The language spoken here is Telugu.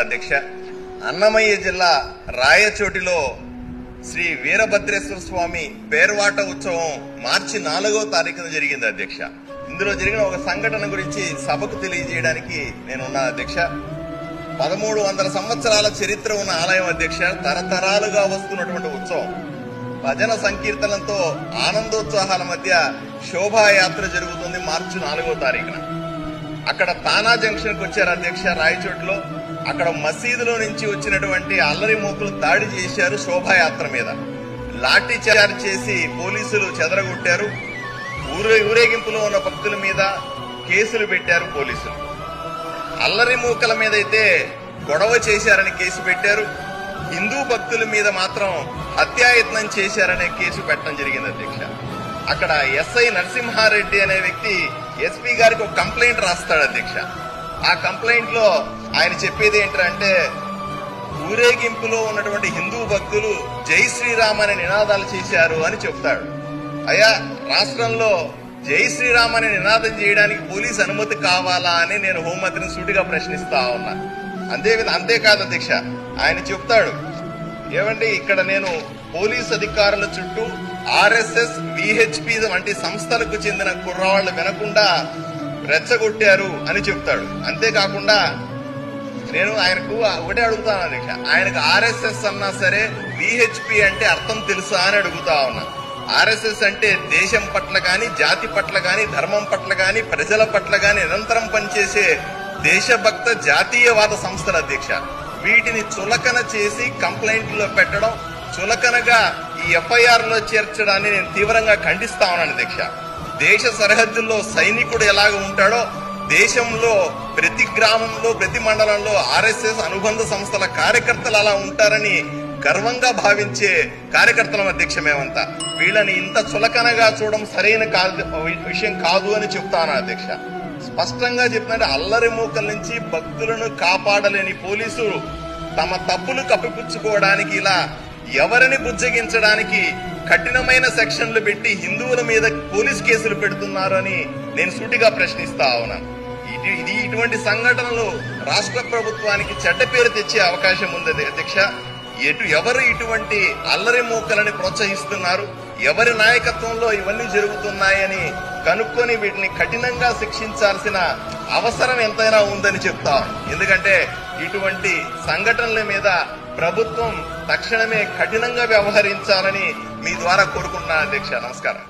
అధ్యక్ష, అన్నమయ్య జిల్లా రాయచోటిలో శ్రీ వీరభద్రేశ్వర స్వామి పేర్వాట ఉత్సవం మార్చి 4వ తారీఖున జరిగింది అధ్యక్ష. ఇందులో జరిగిన ఒక సంఘటన గురించి సభకు తెలియజేయడానికి నేనున్నా అధ్యక్ష. 1300 సంవత్సరాల చరిత్ర ఉన్న ఆలయం అధ్యక్ష. తరతరాలుగా వస్తున్నటువంటి ఉత్సవం భజన సంకీర్తనలతో ఆనందోత్సాహాల మధ్య శోభాయాత్ర జరుగుతుంది మార్చి 4వ తారీఖున. అక్కడ తానా జంక్షన్ కు వచ్చారు అధ్యక్ష. రాయచోటిలో అక్కడ మసీదులో నుంచి వచ్చినటువంటి అల్లరి మూకులు దాడి చేశారు శోభాయాత్ర మీద. లాఠీ చార్జ్ చేసి పోలీసులు చెదరగొట్టారు. ఊరేగింపులో ఉన్న భక్తుల మీద కేసులు పెట్టారు పోలీసులు. అల్లరి మూకల మీద అయితే గొడవ చేశారని కేసు పెట్టారు. హిందూ భక్తుల మీద మాత్రం హత్యాయత్నం చేశారనే కేసు పెట్టడం జరిగింది అధ్యక్ష. అక్కడ ఎస్ఐ నరసింహారెడ్డి అనే వ్యక్తి ఎస్పీ గారికి ఒక కంప్లైంట్ రాస్తాడు అధ్యక్ష. ఆ కంప్లైంట్ లో ఆయన చెప్పేది ఏంటంటే, ఊరేగింపులో ఉన్నటువంటి హిందూ భక్తులు జై శ్రీరామ్ అనే నినాదాలు చేశారు అని చెప్తాడు. అయ్యా, రాష్ట్రంలో జై శ్రీరామ్ అనే నినాదం చేయడానికి పోలీస్ అనుమతి కావాలా అని నేను హోంమంత్రిని సూటిగా ప్రశ్నిస్తా ఉన్నా. అంతేకాదు అధ్యక్ష, ఆయన చెప్తాడు, ఏమండి ఇక్కడ నేను పోలీస్ అధికారుల చుట్టూ ఆర్ఎస్ఎస్ విహెచ్పి వంటి సంస్థలకు చెందిన కుర్రవాళ్లు వినకుండా రెచ్చగొట్టారు అని చెప్తాడు. అంతేకాకుండా నేను ఆయనకు ఒకటే అడుగుతాను అధ్యక్ష, ఆయనకు ఆర్ఎస్ఎస్ అన్నా సరే విహెచ్పి అంటే అర్థం తెలుసా అని అడుగుతా ఉన్నా. ఆర్ఎస్ఎస్ అంటే దేశం పట్ల గాని, జాతి పట్ల గాని, ధర్మం పట్ల గాని, ప్రజల పట్ల గాని నిరంతరం పనిచేసే దేశభక్త జాతీయవాద సంస్థల అధ్యక్ష. వీటిని చులకన చేసి కంప్లైంట్లో పెట్టడం, చులకనగా ఈ ఎఫ్ఐఆర్ లో చేర్చడాన్ని నేను తీవ్రంగా ఖండిస్తా ఉన్నాను అధ్యక్ష. దేశ సరిహద్దుల్లో సైనికుడు ఎలాగ ఉంటాడో దేశంలో ప్రతి గ్రామంలో, ప్రతి మండలంలో ఆర్ఎస్ఎస్ అనుబంధ సంస్థల కార్యకర్తలు అలా ఉంటారని గర్వంగా భావించే కార్యకర్తలం అధ్యక్ష మేమంతా. వీళ్ళని ఇంత చులకనగా చూడడం సరైన విషయం కాదు అని చెప్తాను అధ్యక్ష. స్పష్టంగా చెప్తుంటే అల్లరి మూకల నుంచి భక్తులను కాపాడలేని పోలీసులు తమ తప్పులు కప్పిపుచ్చుకోవడానికి ఇలా ఎవరిని బుజ్జగించడానికి కఠినమైన సెక్షన్లు పెట్టి హిందువుల మీద పోలీస్ కేసులు పెడుతున్నారు అని నేను సూటిగా ప్రశ్నిస్తా ఉన్నాను. ఇటువంటి సంఘటనలు రాష్ట్ర ప్రభుత్వానికి చెడ్డ పేరు తెచ్చే అవకాశం ఉంది అధ్యక్ష. ఎవరు ఇటువంటి అల్లరి మూకలని ప్రోత్సహిస్తున్నారు, ఎవరి నాయకత్వంలో ఇవన్నీ జరుగుతున్నాయని కనుక్కొని వీటిని కఠినంగా శిక్షించాల్సిన అవసరం ఎంతైనా ఉందని చెప్తా. ఎందుకంటే ఇటువంటి సంఘటనల మీద ప్రభుత్వం తక్షణమే కఠినంగా వ్యవహరించాలని మీ ద్వారా కోరుకుంటున్నాను అధ్యక్ష. నమస్కారం.